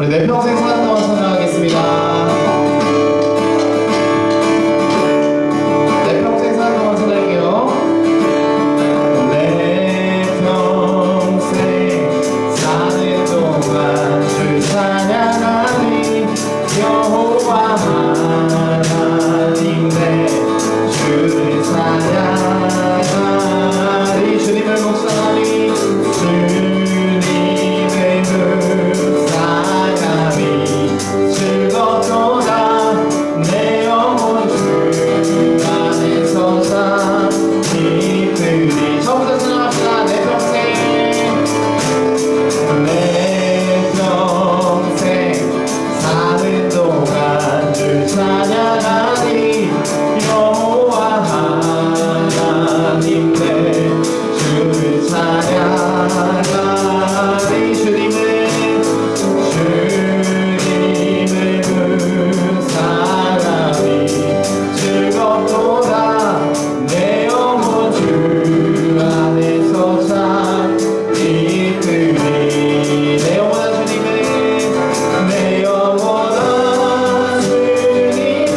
우리 내 평생 사는 동안 찬양하겠습니다. 내 평생 사는 동안 찬양할게요. 내 평생 사는 동안 주 찬양하리. 여호와 하나님 내 주를 찬양하리. 주님을 묵상하리. 주님을 묵상하리. 즐겁도다 내 영혼 주 안에서 살리리. 처음부터 찬양합시다. 내 평생 내 평생 사는 동안 주 찬양하리. 여호와 하나님 내 주를 찬양하리. 주님을 묵상하리. 즐겁도다 내 영혼 주 안에서 살리리. 내 영원한 주님을 내 영원한 주님을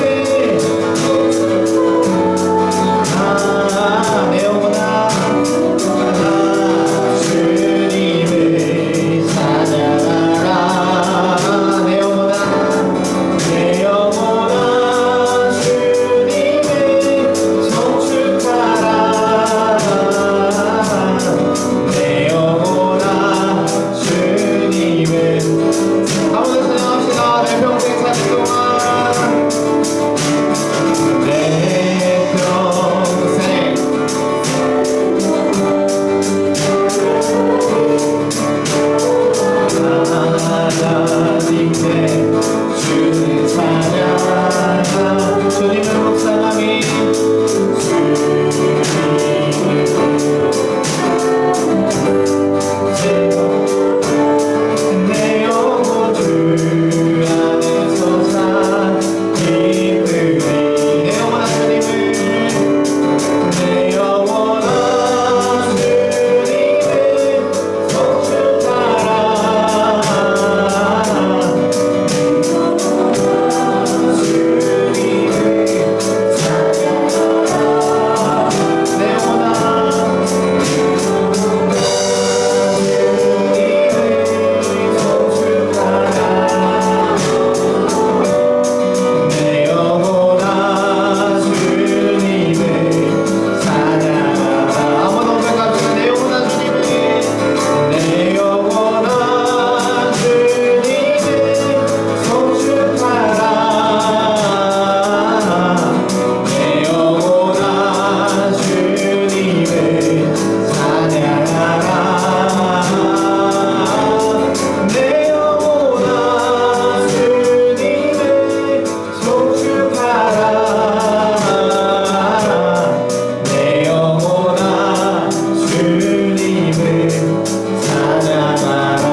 내 영원한 주님을 찬양하라. 내 영원한 주님을 송축하라. 내 영원한 주님을 아무나 찬양합시다. 내 평생 사는 동안 내 평생 하나님 내 주를 찬양하라. 주님을 묵상하리. 내 영혼 주 안에서 살리리. 내 영원한 주님을 내 영원한 주님을 송축하라. 주님을 찬양하라. 내 영원한 주님을 송축하라. 내 영원한 주님을 찬양하라. 한번 더 고백합시다. 내 영원한 주님을 내 영원한 주님을 송축하라. 내 영원한 주님을 찬양하라. 내 영원한 주님을 송축하라. 내 영원한 주님을 찬양하라.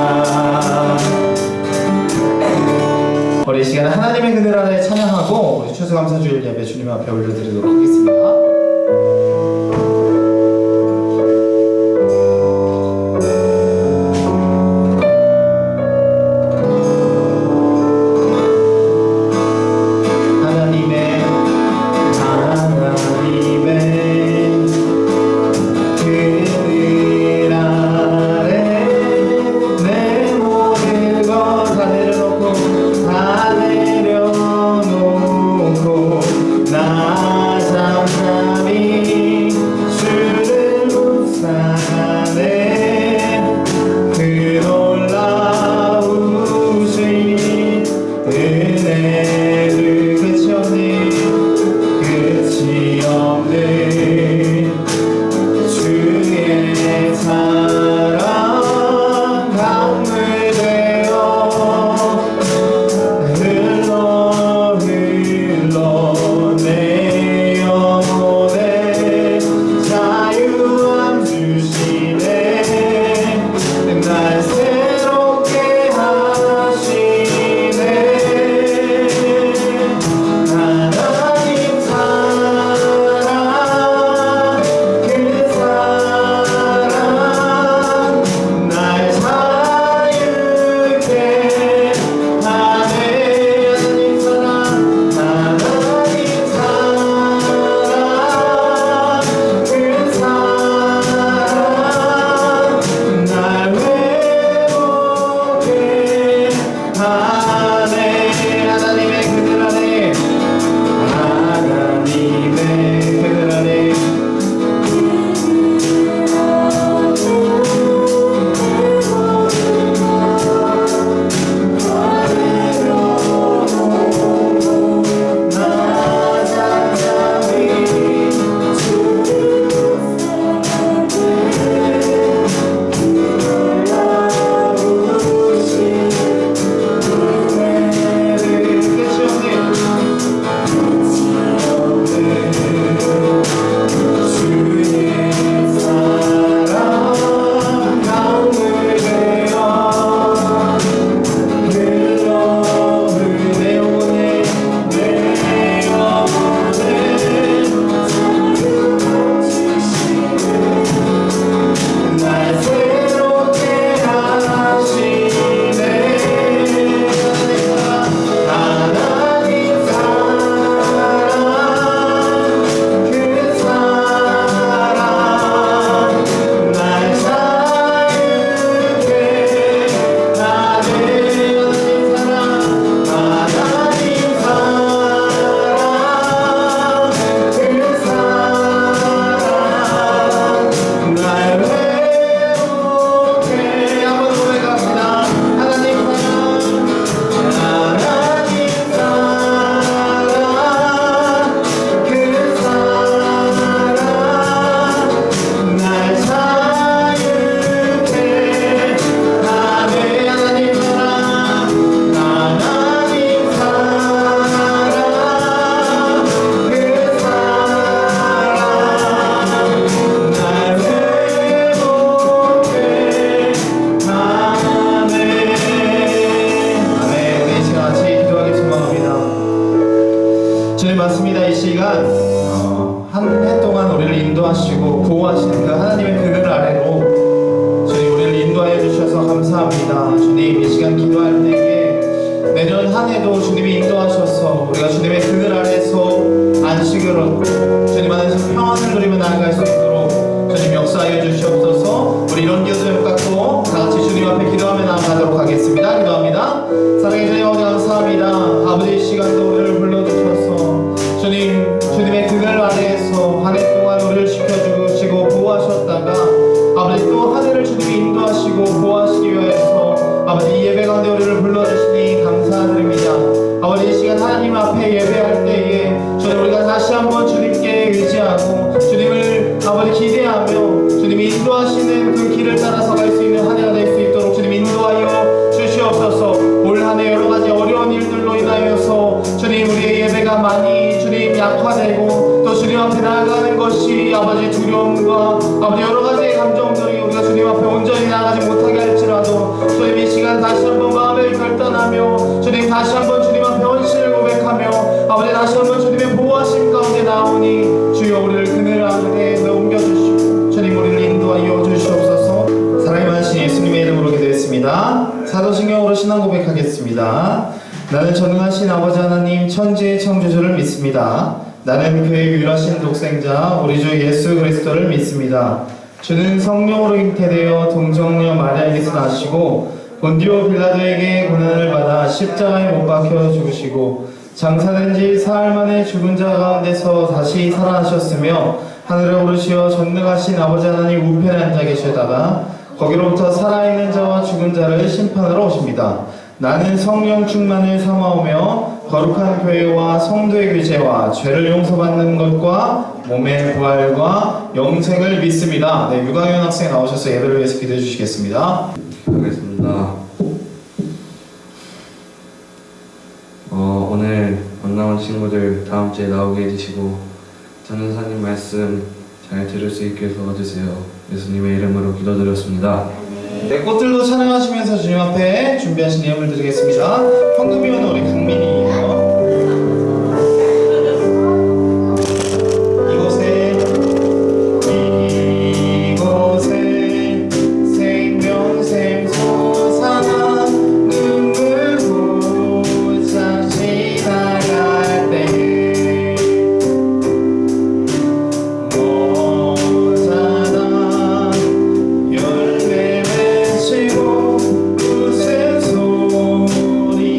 우리 이 시간에 하나님의 그늘 아래 찬양하고 우리 추수감사주일 예배 주님 앞에 올려드리도록 하겠습니다. 하나님의 그늘 아래 내 모든 것 다 내려놓고 나 잠잠히 주를 묵상하네. 그 놀라우신 은혜를 끝이 없는 주의 사랑 강물되어 흘러 안에 하나님의 그늘 안에 하나님의 그늘 안에 맞습니다. 이 시간 한 해 동안 우리를 인도하시고 보호하시는 그 하나님의 그늘 아래로 주님 우리를 인도하여 주셔서 감사합니다. 주님 이 시간 기도할 때에 내년 한 해도 주님이 인도하셔서 우리가 주님의 그늘 아래에서 안식을 얻고 주님 안에서 평안을 누리며 나아갈 수 있도록 주님 역사하여 주시옵소서. 우리 이런 기도 좀 갖고 다 같이 주님 앞에 기도하며 나아가도록 하겠습니다. 기도합니다. 사랑해 주님 아버지 감사합니다. 아버지 이 시간도 우리를 불러주셔서 주님의 그늘 아래에서 한 해 동안 우리를 지켜주시고 보호하셨다가 아버지 또 한 해를 주님이 인도하시고 보호하시기 위해서 아버지 이 예배 가운데 우리를 불러주시니 감사드립니다. 아버지 이 시간 하나님 앞에 예배할 때에 주님 우리가 다시 한번 주님께 의지하고 주님을 아버지 기대하며 주님이 인도하시는 그 길을 따라서 갈 수 있는 한 해가 될 수 있도록 주님 인도하여 주시옵소서. 올 한 해 여러 가지 어려운 일들로 인하여서 주님 우리의 예배가 많이 주님 약화되고 또 주님 앞에 나아가는 것이 아버지 두려움과 아버지 여러 가지의 감정들이 우리가 주님 앞에 온전히 나아가지 못하게 할지라도 주님 이 시간 다시 한번 마음을 결단하며 주님 다시 한번 주님 앞에 헌신을 고백하며 아버지 다시 한번 주님의 보호하심 가운데 나오니 주여 우리를 그늘 아래 옮겨주시고 주님 우리를 인도하여 주시옵소서. 사랑이 많으신 예수님의 이름으로 기도했습니다. 사도신경으로 신앙 고백하겠습니다. 나는 전능하신 아버지 하나님 천지의 창조주를 믿습니다. 나는 그의 유일하신 독생자 우리 주 예수 그리스도를 믿습니다. 주는 성령으로 잉태되어 동정녀 마리아에게서 나시고 본디오 빌라도에게 고난을 받아 십자가에 못 박혀 죽으시고 장사된 지 사흘 만에 죽은 자 가운데서 다시 살아나셨으며 하늘에 오르시어 전능하신 아버지 하나님 우편에 앉아 계시다가 거기로부터 살아있는 자와 죽은 자를 심판하러 오십니다. 나는 성령 충만을 삼아오며 거룩한 교회와 성도의 규제와 죄를 용서받는 것과 몸의 부활과 영생을 믿습니다. 네, 유강현 학생 나오셔서 예배를 위해서 기도해 주시겠습니다. 하겠습니다. 오늘 만나온 친구들 다음 주에 나오게 해주시고 전은사님 말씀 잘 들을 수 있게 도와주세요. 예수님의 이름으로 기도드렸습니다. 네, 꽃들도 찬양하시면서 주님 앞에 준비하신 예물 드리겠습니다. 황금이원 우리 강민이에요. 이곳에 생명샘 솟아나 눈물 고차 지나갈 때 열매 맺히고 웃음 소리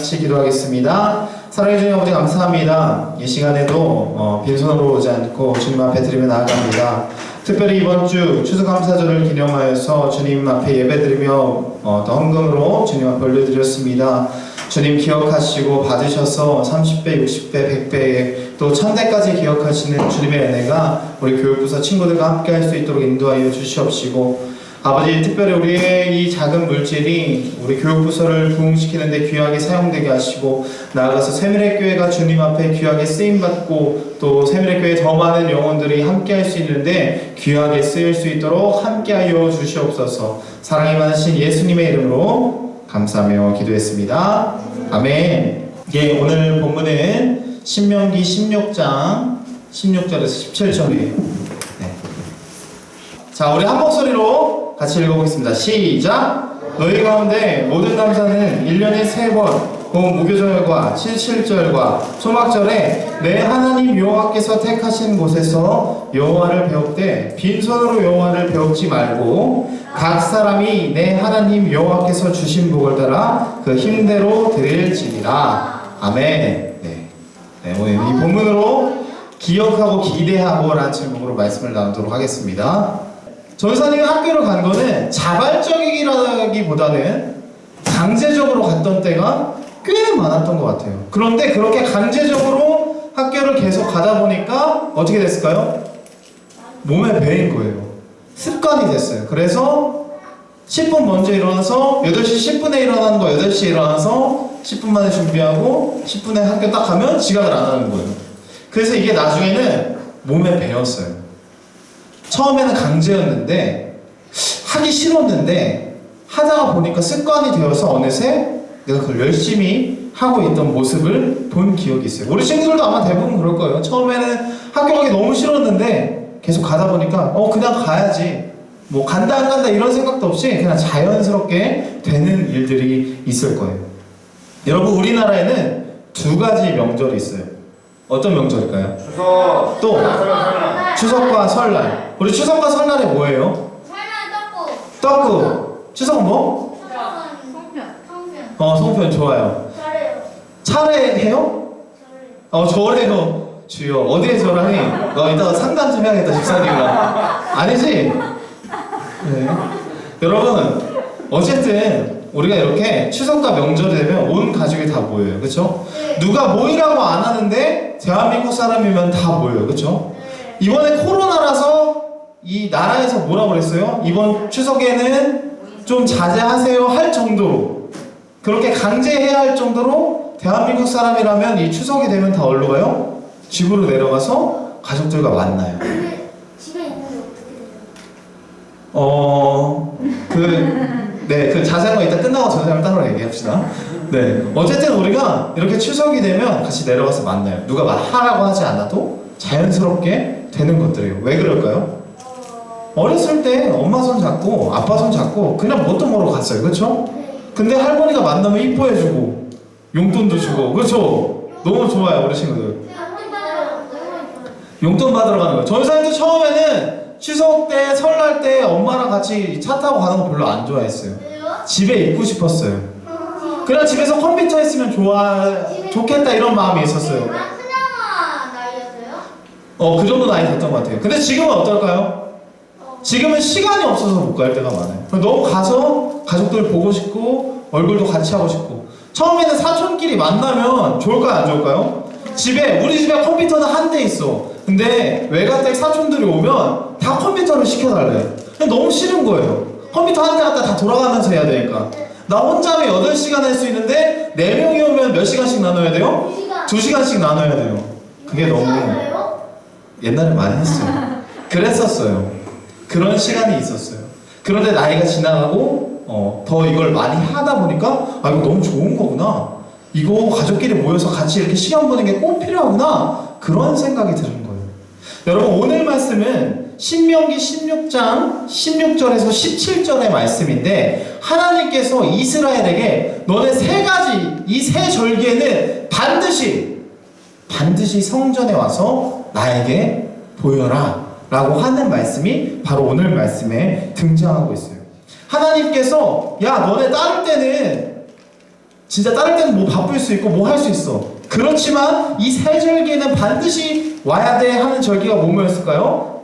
같이 기도하겠습니다. 사랑해 주님 아버지 감사합니다. 이 시간에도 빈손으로 오지 않고 주님 앞에 드리며 나아갑니다. 특별히 이번 주 추수감사절을 기념하여서 주님 앞에 예배드리며 더 헌금으로 주님 앞에 올려드렸습니다. 주님 기억하시고 받으셔서 30배, 60배, 100배 또 1000배까지 기억하시는 주님의 은혜가 우리 교육부서 친구들과 함께 할 수 있도록 인도하여 주시옵시고, 아버지 특별히 우리의 이 작은 물질이 우리 교육부서를 부흥시키는 데 귀하게 사용되게 하시고, 나아가서 세미래교회가 주님 앞에 귀하게 쓰임받고 또 세미래교회 더 많은 영혼들이 함께 할 수 있는데 귀하게 쓰일 수 있도록 함께하여 주시옵소서. 사랑이 많으신 예수님의 이름으로 감사하며 기도했습니다. 아멘. 예, 오늘 본문은 신명기 16장 16절에서 17절이에요. 네. 자, 우리 한 목소리로 같이 읽어보겠습니다. 시작! 너희 가운데 모든 남자는 1년에 3번 곧 무교절과 77절과 초막절에 내 하나님 여호와께서 택하신 곳에서 여호와를 배웁되 빈손으로 여호와를 배우지 말고 각 사람이 내 하나님 여호와께서 주신 복을 따라 그 힘대로 드릴지니라. 아멘. 네, 오늘 이 본문으로 기억하고 기대하고 라는 제목으로 말씀을 나누도록 하겠습니다. 전사님이 학교를 간 거는 자발적이라기보다는 강제적으로 갔던 때가 꽤 많았던 것 같아요. 그런데 그렇게 강제적으로 학교를 계속 가다 보니까 어떻게 됐을까요? 몸에 배인 거예요. 습관이 됐어요. 그래서 10분 먼저 일어나서 8시 10분에 일어나는 거 8시에 일어나서 10분 만에 준비하고 10분에 학교 딱 가면 지각을 안 하는 거예요. 그래서 이게 나중에는 몸에 배었어요. 처음에는 강제였는데 하기 싫었는데 하다가 보니까 습관이 되어서 어느새 내가 그걸 열심히 하고 있던 모습을 본 기억이 있어요. 우리 친구들도 아마 대부분 그럴 거예요. 처음에는 학교 가기 너무 싫었는데 계속 가다 보니까 그냥 가야지, 뭐 간다 안 간다 이런 생각도 없이 그냥 자연스럽게 되는 일들이 있을 거예요. 여러분, 우리나라에는 2가지 명절이 있어요. 어떤 명절일까요? 추석. 또 추석과 설날. 우리 추석과 설날에 뭐예요? 설날 떡국. 추석은 뭐? 송편 좋아요. 잘해요. 차례해요? 절해요. 주여, 어디에 절하니? 이따가 상담 좀 해야겠다, 집사님이랑. 아니지? 네. 여러분, 어쨌든 우리가 이렇게 추석과 명절이 되면 온 가족이 다 모여요. 그쵸? 네. 누가 모이라고 안 하는데 대한민국 사람이면 다 모여요. 그쵸? 네. 이번에 코로나라서 이 나라에서 뭐라고 그랬어요? 이번 추석에는 좀 자제하세요 할 정도로, 그렇게 강제해야 할 정도로 대한민국 사람이라면 이 추석이 되면 다 어디로 가요? 집으로 내려가서 가족들과 만나요. 근데 집에 있는데 어떻게 돼요? 그 자세한 거 이따 끝나고 전화를 따로 얘기합시다. 네, 어쨌든 우리가 이렇게 추석이 되면 같이 내려가서 만나요. 누가 말하라고 하지 않아도 자연스럽게 되는 것들이에요. 왜 그럴까요? 어렸을 때 엄마 손 잡고 아빠 손 잡고 그냥 뭣도 모르고 갔어요. 그렇죠? 근데 할머니가 만나면 이뻐해주고 용돈도 주고, 그렇죠? 너무 좋아요, 우리 친구들. 용돈 받으러 가는 거예요. 저희 사람도 처음에는 추석 때, 설날 때 엄마랑 같이 차 타고 가는 거 별로 안 좋아했어요. 왜요? 집에 있고 싶었어요. 그냥 집에서 컴퓨터 했으면 좋겠다 이런 마음이 있었어요. 그나마 나이였어요? 그 정도 나이 됐던 것 같아요. 근데 지금은 어떨까요? 지금은 시간이 없어서 못 갈 때가 많아요. 너무 가서 가족들 보고 싶고 얼굴도 같이 하고 싶고. 처음에는 사촌끼리 만나면 좋을까요, 안 좋을까요? 우리 집에 컴퓨터는 한 대 있어. 근데 외가댁 사촌들이 오면 다 컴퓨터를 시켜달래. 너무 싫은 거예요. 컴퓨터 한 대 갖다 다 돌아가면서 해야 되니까. 나 혼자 하면 8시간 할 수 있는데 4명이 오면 몇 시간씩 나눠야 돼요? 2시간씩 나눠야 돼요. 그게 너무 옛날에 많이 했어요. 그랬었어요. 그런 시간이 있었어요. 그런데 나이가 지나가고 더 이걸 많이 하다 보니까 이거 너무 좋은 거구나. 이거 가족끼리 모여서 같이 이렇게 시간 보내는 게 꼭 필요하구나. 그런 생각이 드는 거예요. 여러분, 오늘 말씀은 신명기 16장 16절에서 17절의 말씀인데, 하나님께서 이스라엘에게 너네 이 세 절기에는 반드시 성전에 와서 나에게 보여라 라고 하는 말씀이 바로 오늘 말씀에 등장하고 있어요. 하나님께서 너네 따를 때는 진짜 다른 때는 뭐 바쁠 수 있고 뭐 할 수 있어. 그렇지만 이 세 절기에는 반드시 와야 돼 하는 절기가 뭐였을까요?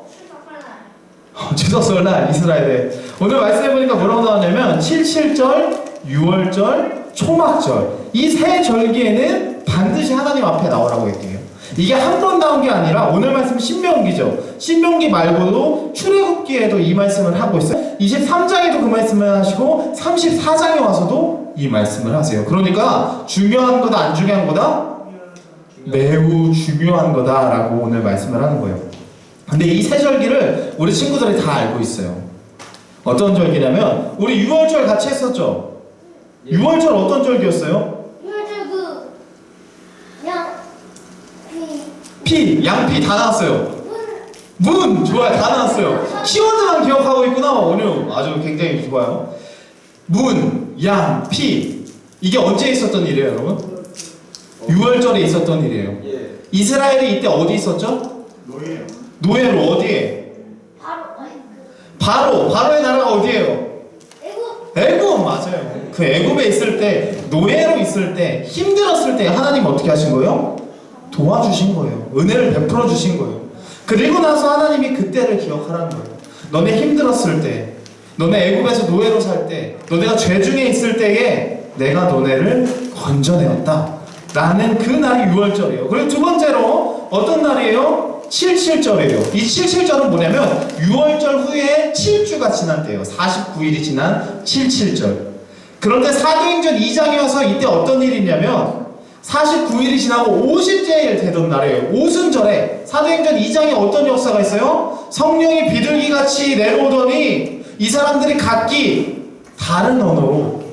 추석설날 이스라엘에. 오늘 말씀해보니까 뭐라고 나왔냐면 77절, 6월절, 초막절 이 세 절기에는 반드시 하나님 앞에 나오라고 했대요. 이게 한 번 나온 게 아니라 오늘 말씀 신명기죠. 신명기 말고도 출애굽기에도 이 말씀을 하고 있어요. 23장에도 그 말씀을 하시고 34장에 와서도 이 말씀을 하세요. 그러니까 중요한 거다 안 중요한 거다? 매우 중요한 거다라고 오늘 말씀을 하는 거예요. 근데 이 세 절기를 우리 친구들이 다 알고 있어요. 어떤 절기냐면 우리 6월절 같이 했었죠? 6월절 어떤 절기였어요? 양피 다 나왔어요. 문 좋아요. 다 나왔어요. 키워드만 기억하고 있구나. 오늘 아주 굉장히 좋아요. 문, 양, 피 이게 언제 있었던 일이에요 여러분? 6월절에 있었던 일이에요. 이스라엘이 이때 어디 있었죠? 노예로 어디에? 바로의 나라가 어디예요? 애굽 맞아요. 그 애굽에 있을 때 노예로 있을 때 힘들었을 때 하나님 어떻게 하신 거예요? 도와주신 거예요. 은혜를 베풀어 주신 거예요. 그리고 나서 하나님이 그때를 기억하라는 거예요. 너네 힘들었을 때, 너네 애굽에서 노예로 살 때, 너네가 죄 중에 있을 때에 내가 너네를 건져내었다. 라는 그 날이 6월절이에요. 그리고 두 번째로 어떤 날이에요? 77절이에요. 이 77절은 뭐냐면 6월절 후에 7주가 지났대요. 49일이 지난 77절. 그런데 사도행전 2장에 와서 이때 어떤 일이 있냐면 49일이 지나고 50제일 되던 날이에요. 오순절에 사도행전 2장에 어떤 역사가 있어요? 성령이 비둘기같이 내려오더니 이 사람들이 각기 다른 언어로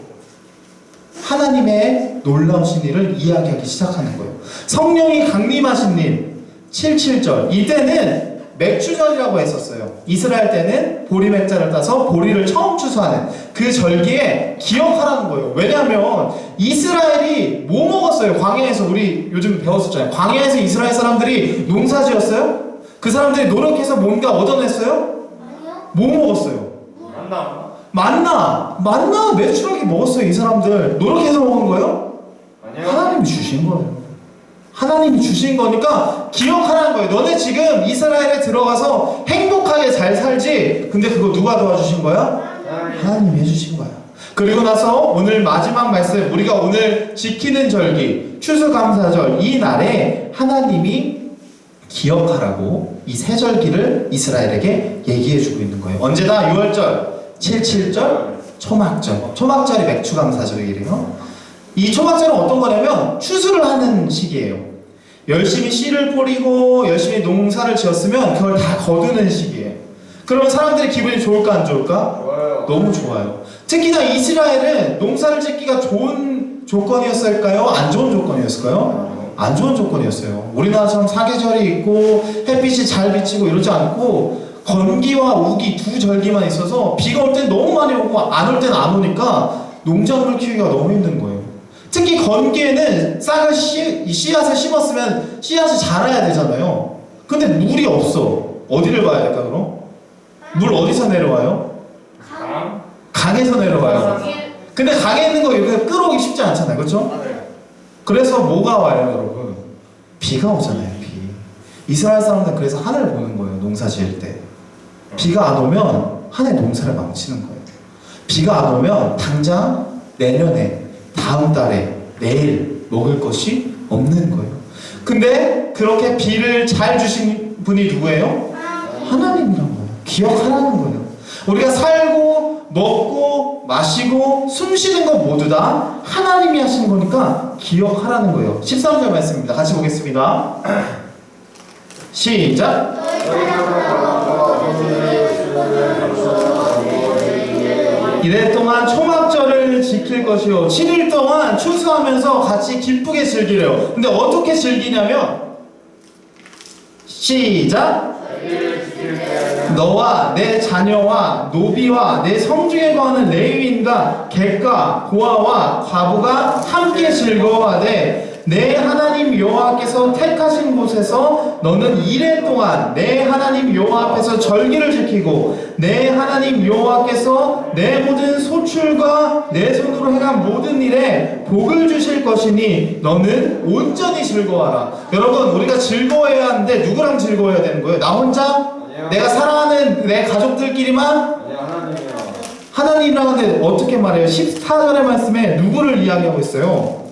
하나님의 놀라우신 일을 이야기하기 시작하는 거예요. 성령이 강림하신 일 77절 이때는 맥추절이라고 했었어요. 이스라엘 때는 보리 맥자를 따서 보리를 처음 추수하는 그 절기에 기억하라는 거예요. 왜냐하면 이스라엘이 뭐 먹었어요? 광야에서 우리 요즘 배웠었잖아요. 광야에서 이스라엘 사람들이 농사 지었어요? 그 사람들이 노력해서 뭔가 얻어냈어요? 뭐 먹었어요? 만나 매출하게 먹었어요. 이 사람들 노력해서 먹은 거예요? 하나님이 주신 거예요. 하나님이 주신 거니까 기억하라는 거예요. 너네 지금 이스라엘에 들어가서 행복하게 잘 살지? 근데 그거 누가 도와주신 거야? 하나님이 해주신 거야. 그리고 나서 오늘 마지막 말씀, 우리가 오늘 지키는 절기 추수감사절 이 날에 하나님이 기억하라고 이 세 절기를 이스라엘에게 얘기해주고 있는 거예요. 언제다? 6월절 77절, 초막절. 초막절이 맥추감사절이래요. 이 초막절은 어떤 거냐면 추수를 하는 시기예요. 열심히 씨를 뿌리고 열심히 농사를 지었으면 그걸 다 거두는 시기예요. 그러면 사람들의 기분이 좋을까 안 좋을까? 좋아요. 너무 좋아요. 특히나 이스라엘은 농사를 짓기가 좋은 조건이었을까요? 안 좋은 조건이었을까요? 안 좋은 조건이었어요. 우리나라처럼 사계절이 있고 햇빛이 잘 비치고 이러지 않고 건기와 우기 두 절기만 있어서 비가 올 땐 너무 많이 오고 안 올 땐 안 오니까 농작물 키우기가 너무 힘든 거예요. 특히 건기에는 싹을 씨앗을 심었으면 씨앗이 자라야 되잖아요. 근데 물이 없어. 어디를 봐야 될까 그럼? 물 어디서 내려와요? 강에서 내려와요. 근데 강에 있는 거 이렇게 끌어오기 쉽지 않잖아요. 그렇죠? 그래서 뭐가 와요 여러분? 비가 오잖아요. 비. 이스라엘 사람들은 그래서 하늘을 보는 거예요. 농사 지을 때. 비가 안 오면 하늘 농사를 망치는 거예요. 비가 안 오면 당장 내년에 다음 달에 내일 먹을 것이 없는 거예요. 근데 그렇게 비를 잘 주신 분이 누구예요? 하나님이란 거예요. 기억하라는 거예요. 우리가 살고 먹고 마시고 숨 쉬는 것 모두 다 하나님이 하신 거니까 기억하라는 거예요. 13절 말씀입니다. 같이 보겠습니다. 시작. 이래 동안 초막절을 지킬 것이요 7일 동안 추수하면서 같이 기쁘게 즐기래요. 근데 어떻게 즐기냐면 시작. 너와 내 자녀와 노비와 내 성중에 거하는 레위인과 객과 고아와 과부가 함께 즐거워하되 내 하나님 여호와께서 택하신 곳에서 너는 이래 동안 내 하나님 여호와 앞에서 절기를 지키고 내 하나님 여호와께서 내 모든 소출과 내 손으로 행한 모든 일에 복을 주실 것이니 너는 온전히 즐거워하라. 여러분, 우리가 즐거워해야 하는데 누구랑 즐거워해야 되는 거예요? 나 혼자? 내가 사랑하는 내 가족들끼리만? 하나님이랑 하는데 어떻게 말해요? 14절의 말씀에 누구를 이야기하고 있어요?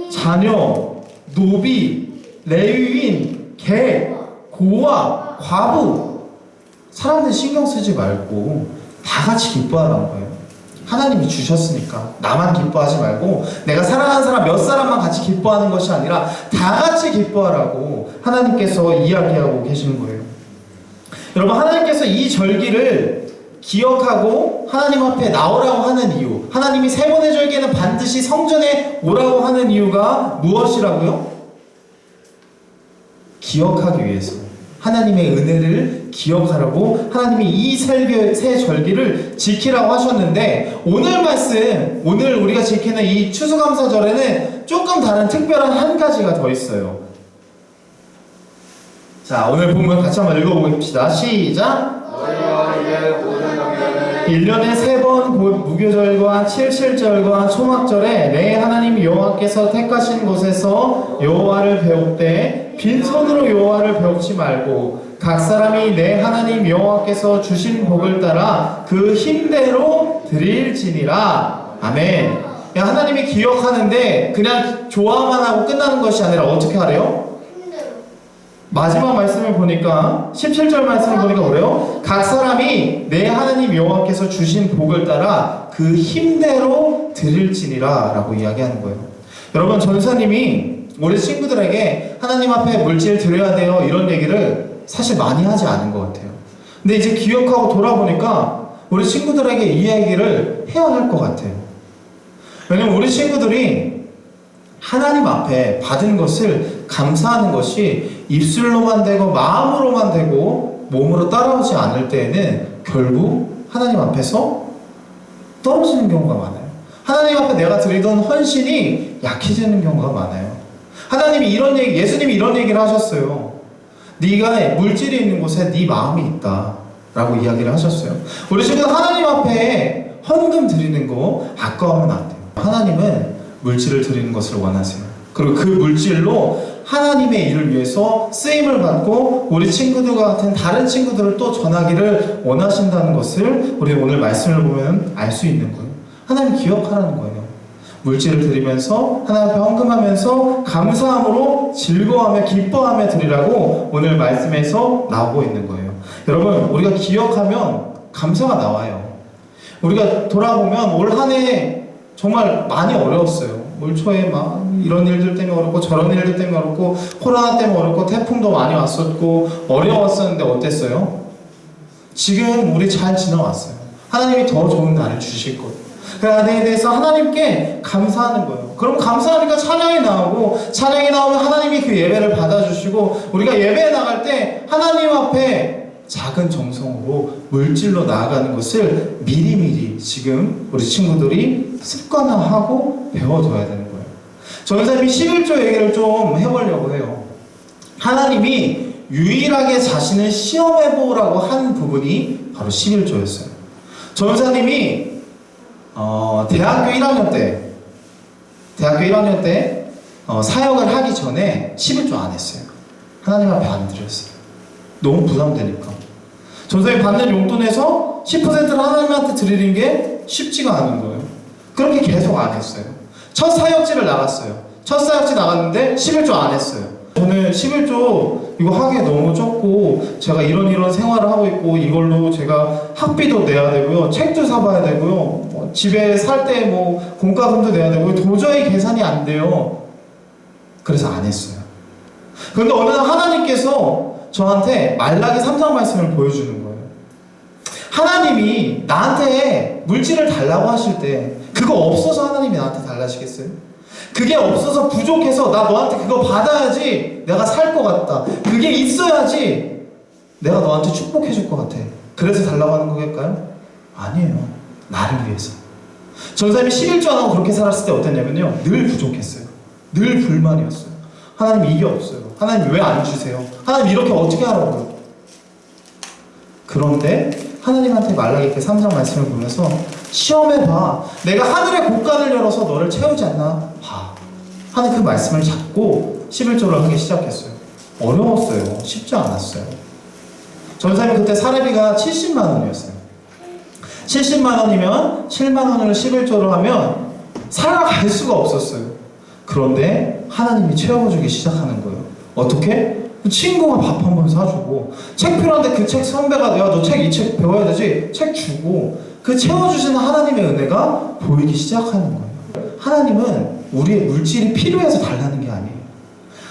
자녀, 노비, 레위인, 개, 고아, 과부. 사람들 신경 쓰지 말고 다 같이 기뻐하라는 거예요. 하나님이 주셨으니까 나만 기뻐하지 말고 내가 사랑하는 사람 몇 사람만 같이 기뻐하는 것이 아니라 다 같이 기뻐하라고 하나님께서 이야기하고 계시는 거예요. 여러분, 하나님께서 이 절기를 기억하고 하나님 앞에 나오라고 하는 이유, 하나님이 세 번의 절기에는 반드시 성전에 오라고 하는 이유가 무엇이라고요? 기억하기 위해서, 하나님의 은혜를 기억하라고 하나님이 이 세 절기를 지키라고 하셨는데, 오늘 말씀, 오늘 우리가 지키는 이 추수감사절에는 조금 다른 특별한 한 가지가 더 있어요. 자, 오늘 본문 같이 한번 읽어보겠습니다. 시작! 1년에 3번 무교절과 칠칠절과 초막절에 내 하나님 여호와께서 택하신 곳에서 여호와를 배웁되 빈손으로 여호와를 배우지 말고 각 사람이 내 하나님 여호와께서 주신 복을 따라 그 힘대로 드릴지니라. 아멘. 하나님이 기억하는데 그냥 좋아만 하고 끝나는 것이 아니라 어떻게 하래요? 마지막 말씀을 보니까 17절 말씀을 보니까 그래요. 각 사람이 내 하나님 여호와께서 주신 복을 따라 그 힘대로 드릴지니라 라고 이야기하는 거예요. 여러분, 전사님이 우리 친구들에게 하나님 앞에 물질 드려야 돼요 이런 얘기를 사실 많이 하지 않은 것 같아요. 근데 이제 기억하고 돌아보니까 우리 친구들에게 이 얘기를 해야 할 것 같아요. 왜냐면 우리 친구들이 하나님 앞에 받은 것을 감사하는 것이 입술로만 되고 마음으로만 되고 몸으로 따라오지 않을 때에는 결국 하나님 앞에서 떨어지는 경우가 많아요. 하나님 앞에 내가 드리던 헌신이 약해지는 경우가 많아요. 하나님이 이런 얘기, 예수님이 이런 얘기를 하셨어요. 네가 물질이 있는 곳에 네 마음이 있다 라고 이야기를 하셨어요. 우리 친구들 하나님 앞에 헌금 드리는 거 아까워하면 안 돼요. 하나님은 물질을 드리는 것을 원하세요. 그리고 그 물질로 하나님의 일을 위해서 쓰임을 받고 우리 친구들과 같은 다른 친구들을 또 전하기를 원하신다는 것을 우리 오늘 말씀을 보면 알 수 있는 거예요. 하나님 기억하라는 거예요. 물질을 드리면서 하나님 앞에 헌금하면서 감사함으로 즐거워하며 기뻐하며 드리라고 오늘 말씀에서 나오고 있는 거예요. 여러분, 우리가 기억하면 감사가 나와요. 우리가 돌아보면 올 한 해 정말 많이 어려웠어요. 올 초에 막 이런 일들 때문에 어렵고 저런 일들 때문에 어렵고 코로나 때문에 어렵고 태풍도 많이 왔었고 어려웠었는데 어땠어요? 지금 우리 잘 지나왔어요. 하나님이 더 좋은 날을 주실 거예요. 그 안에 대해서 하나님께 감사하는 거예요. 그럼 감사하니까 찬양이 나오고, 찬양이 나오면 하나님이 그 예배를 받아주시고, 우리가 예배에 나갈 때 하나님 앞에 작은 정성으로 물질로 나아가는 것을 미리미리 지금 우리 친구들이 습관화하고 배워둬야 되는 거예요. 전사님이 11조 얘기를 좀 해보려고 해요. 하나님이 유일하게 자신을 시험해보라고 한 부분이 바로 11조였어요. 전사님이 대학교 1학년 때 사역을 하기 전에 11조 안 했어요. 하나님 앞에 안 드렸어요. 너무 부담되니까. 전사님이 받는 용돈에서 10%를 하나님한테 드리는 게 쉽지가 않은 거예요. 그렇게 계속 안 했어요. 첫 사역지를 나갔어요. 첫 사역지 나갔는데 11조 안 했어요. 저는 11조 이거 하기에 너무 적고 제가 이런 생활을 하고 있고 이걸로 제가 학비도 내야 되고요, 책도 사봐야 되고요, 집에 살 때 공과금도 내야 되고요, 도저히 계산이 안 돼요. 그래서 안 했어요. 그런데 어느 날 하나님께서 저한테 말라기 3장 말씀을 보여주는 거예요. 하나님이 나한테 물질을 달라고 하실 때 그거 없어서 하나님이 나한테 달라시겠어요? 그게 없어서 부족해서 나 너한테 그거 받아야지 내가 살 것 같다, 그게 있어야지 내가 너한테 축복해 줄 것 같아, 그래서 달라고 하는 거겠까요? 아니에요. 나를 위해서. 전사님이 11조 안 하고 그렇게 살았을 때 어땠냐면요, 늘 부족했어요. 늘 불만이었어요. 하나님 이게 없어요. 하나님 왜 안 주세요? 하나님 이렇게 어떻게 하라고요? 그런데 하나님한테 말라기께 3장 말씀을 보면서 시험해봐. 내가 하늘의 곳간을 열어서 너를 채우지 않나? 봐. 하는 그 말씀을 잡고 11조를 하기 시작했어요. 어려웠어요. 쉽지 않았어요. 전사님이 그때 사례비가 70만 원이었어요. 70만 원이면 7만 원을 11조를 하면 살아갈 수가 없었어요. 그런데 하나님이 채워주기 시작하는 거예요. 어떻게? 친구가 밥 한 번 사주고, 책 필요한데 그 책 선배가 야 너 책 이 책 배워야 되지? 책 주고, 그 채워주시는 하나님의 은혜가 보이기 시작하는 거예요. 하나님은 우리의 물질이 필요해서 달라는 게 아니에요.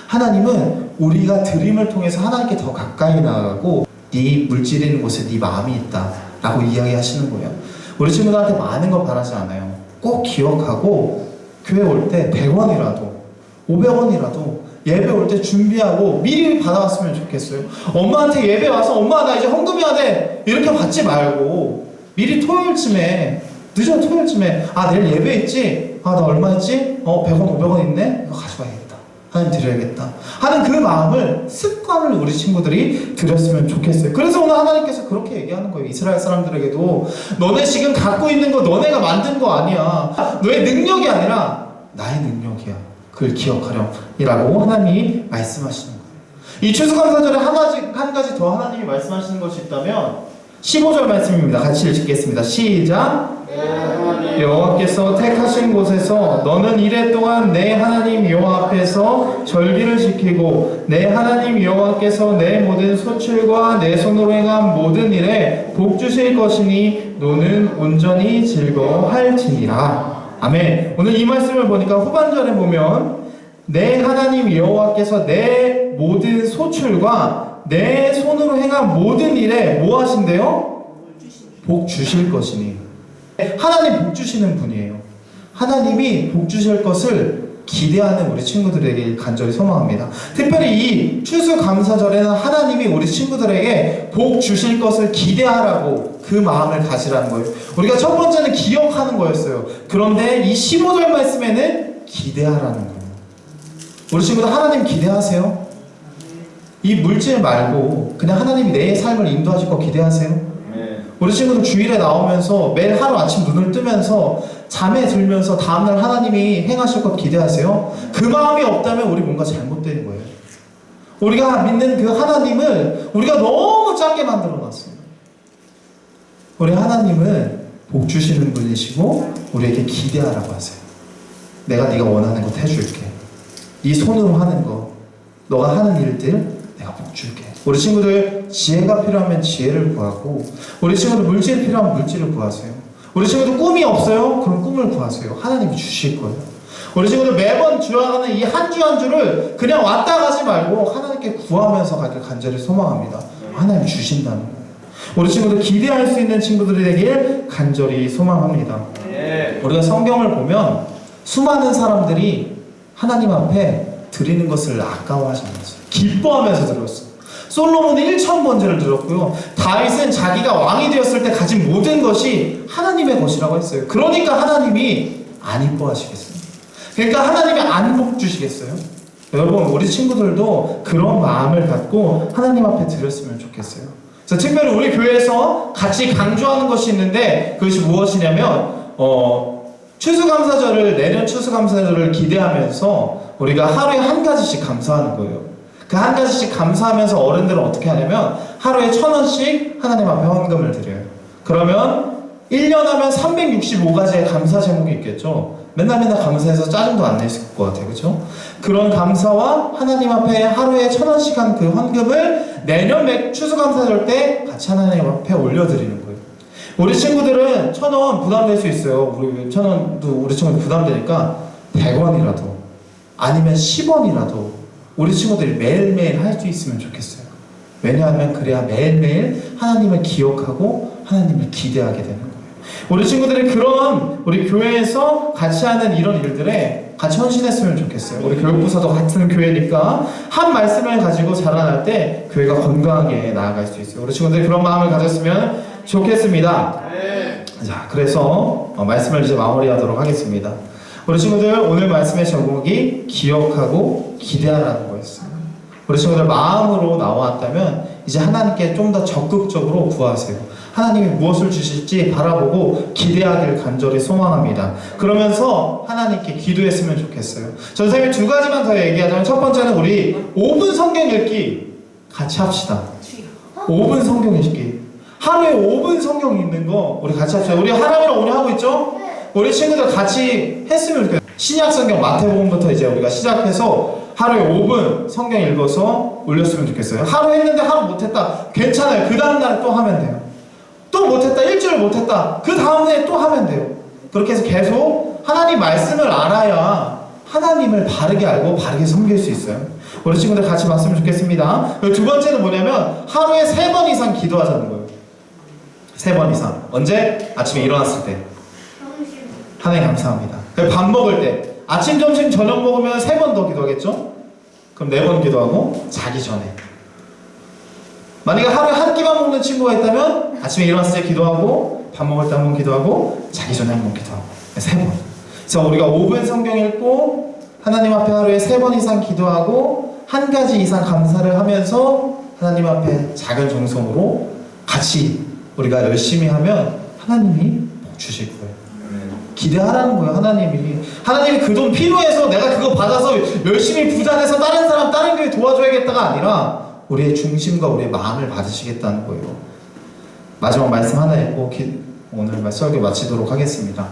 하나님은 우리가 드림을 통해서 하나님께 더 가까이 나가고 네 물질이 있는 곳에 네 마음이 있다 라고 이야기하시는 거예요. 우리 친구들한테 많은 거 바라지 않아요. 꼭 기억하고 교회 올 때 100원이라도 500원이라도 예배 올 때 준비하고 미리 받아왔으면 좋겠어요. 엄마한테 예배 와서 엄마 나 이제 헌금해야 돼 이렇게 받지 말고 미리 토요일쯤에 늦은 토요일쯤에 아 내일 예배 있지? 아 나 얼마 있지? 100원 500원 있네? 이거 가져가야겠다. 하나님 드려야겠다 하는 그 마음을 습관을 우리 친구들이 들였으면 좋겠어요. 그래서 오늘 하나님께서 그렇게 얘기하는 거예요. 이스라엘 사람들에게도 너네 지금 갖고 있는 거 너네가 만든 거 아니야. 너의 능력이 아니라 나의 능력이야. 그걸 기억하렴이라고 하나님이 말씀하시는 거예요. 이 추수감사절에 한 가지 더 하나님이 말씀하시는 것이 있다면 15절 말씀입니다. 같이 읽겠습니다. 시작. 여호와께서 택하신 곳에서 너는 이래 동안 내 하나님 여호와 앞에서 절기를 지키고 내 하나님 여호와께서 내 모든 소출과 내 손으로 행한 모든 일에 복 주실 것이니 너는 온전히 즐거워할지니라. 아멘. 오늘 이 말씀을 보니까 후반절에 보면 내 하나님 여호와께서 내 모든 소출과 내 손으로 행한 모든 일에 뭐 하신대요? 복 주실 것이니. 하나님 복 주시는 분이에요. 하나님이 복 주실 것을 기대하는 우리 친구들에게 간절히 소망합니다. 특별히 이 추수감사절에는 하나님이 우리 친구들에게 복 주실 것을 기대하라고 그 마음을 가지라는 거예요. 우리가 첫 번째는 기억하는 거였어요. 그런데 이 15절 말씀에는 기대하라는 거예요. 우리 친구들 하나님 기대하세요? 이 물질 말고 그냥 하나님이 내 삶을 인도하실 거 기대하세요? 우리 친구들 주일에 나오면서 매일 하루 아침 눈을 뜨면서 잠에 들면서 다음날 하나님이 행하실 것 기대하세요? 그 마음이 없다면 우리 뭔가 잘못된 거예요. 우리가 믿는 그 하나님을 우리가 너무 작게 만들어 놨어요. 우리 하나님은 복 주시는 분이시고 우리에게 기대하라고 하세요. 내가 네가 원하는 것 해줄게. 네 손으로 하는 거, 너가 하는 일들 내가 복 줄게. 우리 친구들 지혜가 필요하면 지혜를 구하고, 우리 친구들 물질이 필요하면 물질을 구하세요. 우리 친구들 꿈이 없어요? 그럼 꿈을 구하세요. 하나님이 주실 거예요. 우리 친구들 매번 주어가는 이 한 주 한 주를 그냥 왔다 가지 말고 하나님께 구하면서 가길 간절히 소망합니다. 하나님 주신다는 거예요. 우리 친구들 기대할 수 있는 친구들이 되길 간절히 소망합니다. 우리가 성경을 보면 수많은 사람들이 하나님 앞에 드리는 것을 아까워하지 않았어요. 기뻐하면서 드렸어요. 솔로몬은 1,000번제를 드렸고요. 다윗은 자기가 왕이 되었을 때 가진 모든 것이 하나님의 것이라고 했어요. 그러니까 하나님이 안 이뻐하시겠습니까? 그러니까 하나님이 안 복 주시겠어요? 여러분 우리 친구들도 그런 마음을 갖고 하나님 앞에 드렸으면 좋겠어요. 그래서 특별히 우리 교회에서 같이 강조하는 것이 있는데 그것이 무엇이냐면 추수감사절을 내년 추수감사절을 기대하면서 우리가 하루에 한 가지씩 감사하는 거예요. 그 한 가지씩 감사하면서 어른들은 어떻게 하냐면 하루에 1,000원씩 하나님 앞에 헌금을 드려요. 그러면 1년 하면 365가지의 감사 제목이 있겠죠. 맨날 감사해서 짜증도 안 냈을 것 같아요. 그렇죠? 그런 감사와 하나님 앞에 하루에 1,000원씩 한 그 헌금을 내년 추수감사절 때 같이 하나님 앞에 올려드리는 거예요. 우리 친구들은 1,000원 부담될 수 있어요. 우리 1,000원도 우리 친구들 부담되니까 100원이라도 아니면 10원이라도 우리 친구들이 매일매일 할 수 있으면 좋겠어요. 왜냐하면 그래야 매일매일 하나님을 기억하고 하나님을 기대하게 되는 거예요. 우리 친구들이 그런 우리 교회에서 같이 하는 이런 일들에 같이 헌신했으면 좋겠어요. 우리 교육부서도 같은 교회니까 한 말씀을 가지고 자라날 때 교회가 건강하게 나아갈 수 있어요. 우리 친구들이 그런 마음을 가졌으면 좋겠습니다. 자, 그래서 말씀을 이제 마무리하도록 하겠습니다. 우리 친구들 오늘 말씀의 제목이 기억하고 기대하라는 거였어요. 우리 친구들 마음으로 나왔다면 이제 하나님께 좀 더 적극적으로 구하세요. 하나님이 무엇을 주실지 바라보고 기대하길 간절히 소망합니다. 그러면서 하나님께 기도했으면 좋겠어요. 전 선생님이 두 가지만 더 얘기하자면, 첫 번째는 우리 5분 성경 읽기 같이 합시다. 5분 성경 읽기. 하루에 5분 성경 읽는 거 우리 같이 합시다. 우리 하나님이랑 오늘 하고 있죠? 우리 친구들 같이 했으면 좋겠어요. 신약 성경 마태복음부터 이제 우리가 시작해서 하루에 5분 성경 읽어서 올렸으면 좋겠어요. 하루 했는데 하루 못했다. 괜찮아요. 그 다음날 또 하면 돼요. 또 못했다. 일주일 못했다. 그 다음에 또 하면 돼요. 그렇게 해서 계속 하나님 말씀을 알아야 하나님을 바르게 알고 바르게 섬길 수 있어요. 우리 친구들 같이 봤으면 좋겠습니다. 그리고 두 번째는 뭐냐면 하루에 3번 이상 기도하자는 거예요. 3번 이상. 언제? 아침에 일어났을 때. 하나님 감사합니다. 밥 먹을 때. 아침, 점심, 저녁 먹으면 3번 더 기도하겠죠? 그럼 4번 기도하고 자기 전에. 만약에 하루에 한 끼만 먹는 친구가 있다면 아침에 일어났을 때 기도하고, 밥 먹을 때 한 번 기도하고, 자기 전에 한 번 기도하고. 3번. 그래서 우리가 5분 성경 읽고 하나님 앞에 하루에 3번 이상 기도하고 한 가지 이상 감사를 하면서 하나님 앞에 작은 정성으로 같이 우리가 열심히 하면 하나님이 복 주실 거예요. 기대하라는 거예요. 하나님이 그 돈 필요해서 내가 그거 받아서 열심히 부자돼서 다른 사람 다른 교회 도와줘야겠다가 아니라 우리의 중심과 우리의 마음을 받으시겠다는 거예요. 마지막 말씀 하나 읽고 오늘 설교 마치도록 하겠습니다.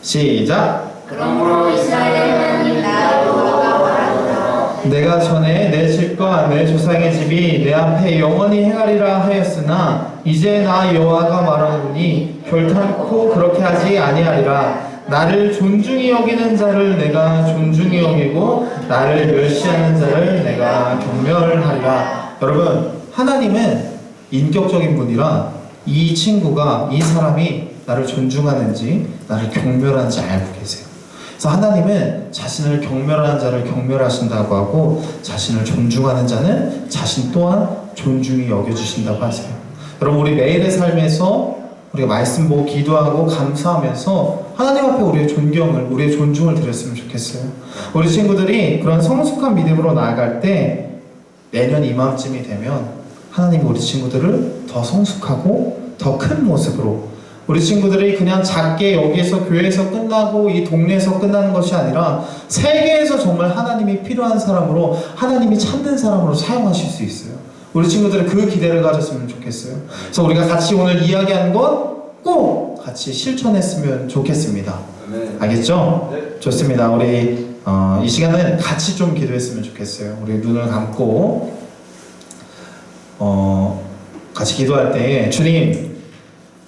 시작. 그러므로 이스라엘 하나님 나 여호와가 말하노라. 내가 전에 내 집과 내 조상의 집이 내 앞에 영원히 행하리라 하였으나 이제 나 여호와가 말하노니 결탄코 그렇게 하지 아니하리라. 나를 존중히 여기는 자를 내가 존중히 여기고 나를 멸시하는 자를 내가 경멸하리라. 여러분, 하나님은 인격적인 분이라 이 친구가, 이 사람이 나를 존중하는지 나를 경멸하는지 알고 계세요. 그래서 하나님은 자신을 경멸하는 자를 경멸하신다고 하고 자신을 존중하는 자는 자신 또한 존중히 여겨주신다고 하세요. 여러분, 우리 매일의 삶에서 우리가 말씀 보고 기도하고 감사하면서 하나님 앞에 우리의 존경을, 우리의 존중을 드렸으면 좋겠어요. 우리 친구들이 그런 성숙한 믿음으로 나아갈 때 내년 이맘쯤이 되면 하나님이 우리 친구들을 더 성숙하고 더 큰 모습으로, 우리 친구들이 그냥 작게 여기에서 교회에서 끝나고 이 동네에서 끝나는 것이 아니라 세계에서 정말 하나님이 필요한 사람으로, 하나님이 찾는 사람으로 사용하실 수 있어요. 우리 친구들은 그 기대를 가졌으면 좋겠어요. 그래서 우리가 같이 오늘 이야기하는 것 꼭 같이 실천했으면 좋겠습니다. 알겠죠? 네. 좋습니다. 우리 이 시간은 같이 좀 기도했으면 좋겠어요. 우리 눈을 감고 같이 기도할 때, 주님,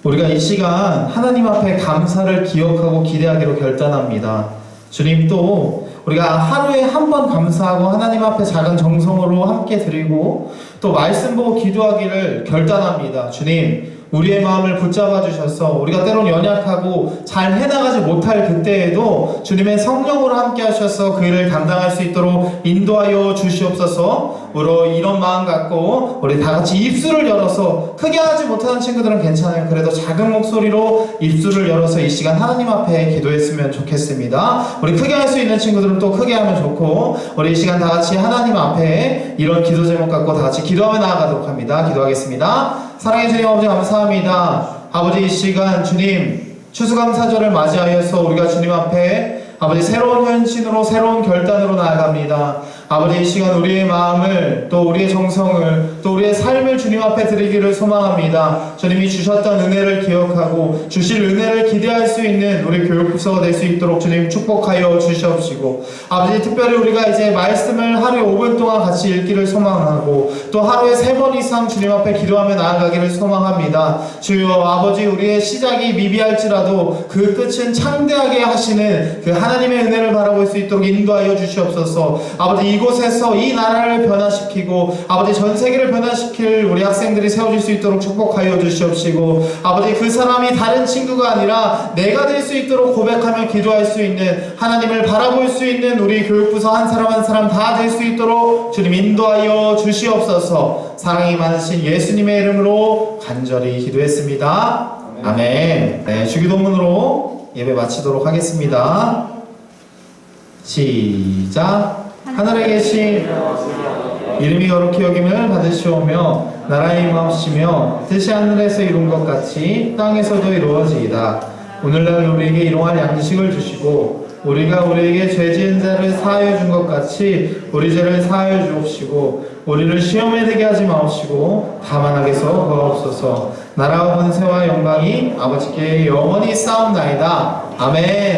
우리가 이 시간 하나님 앞에 감사를 기억하고 기대하기로 결단합니다. 주님, 또 우리가 하루에 한 번 감사하고 하나님 앞에 작은 정성으로 함께 드리고 또 말씀 보고 기도하기를 결단합니다. 주님, 우리의 마음을 붙잡아 주셔서 우리가 때론 연약하고 잘 해나가지 못할 그때에도 주님의 성령으로 함께 하셔서 그 일을 감당할 수 있도록 인도하여 주시옵소서. 우리 이런 마음 갖고 우리 다 같이 입술을 열어서, 크게 하지 못하는 친구들은 괜찮아요. 그래도 작은 목소리로 입술을 열어서 이 시간 하나님 앞에 기도했으면 좋겠습니다. 우리 크게 할 수 있는 친구들은 또 크게 하면 좋고, 우리 이 시간 다 같이 하나님 앞에 이런 기도 제목 갖고 다 같이 기도하며 나아가도록 합니다. 기도하겠습니다. 사랑해 주님 아버지, 감사합니다. 아버지, 이 시간 주님 추수감사절을 맞이하여서 우리가 주님 앞에 아버지 새로운 헌신으로 새로운 결단으로 나아갑니다. 아버지, 이 시간 우리의 마음을, 또 우리의 정성을, 또 우리의 삶을 주님 앞에 드리기를 소망합니다. 주님이 주셨던 은혜를 기억하고 주실 은혜를 기대할 수 있는 우리 교육부서가 될 수 있도록 주님 축복하여 주시옵시고, 아버지, 특별히 우리가 이제 말씀을 하루에 5분 동안 같이 읽기를 소망하고 또 하루에 3번 이상 주님 앞에 기도하며 나아가기를 소망합니다. 주여 아버지, 우리의 시작이 미비할지라도 그 끝은 창대하게 하시는 그 하나님의 은혜를 바라볼 수 있도록 인도하여 주시옵소서. 아버지, 이곳에서 이 나라를 변화시키고 아버지 전 세계를 변화시킬 우리 학생들이 세워질 수 있도록 축복하여 주시옵시고, 아버지, 그 사람이 다른 친구가 아니라 내가 될 수 있도록 고백하며 기도할 수 있는, 하나님을 바라볼 수 있는 우리 교육부서 한 사람 한 사람 다 될 수 있도록 주님 인도하여 주시옵소서. 사랑이 많으신 예수님의 이름으로 간절히 기도했습니다. 아멘. 네, 주기도문으로 예배 마치도록 하겠습니다. 시작. 하늘에 계신 이름이 거룩히 여김을 받으시오며 나라의 임하옵시며 뜻이 하늘에서 이룬 것 같이 땅에서도 이루어지이다. 오늘날 우리에게 일용할 양식을 주시고 우리가 우리에게 죄 지은 자를 사하여 준 것 같이 우리 죄를 사하여 주옵시고 우리를 시험에 들게 하지 마옵시고 다만 악에서 구하옵소서. 나라와 권세와 영광이 아버지께 영원히 싸움나이다. 아멘.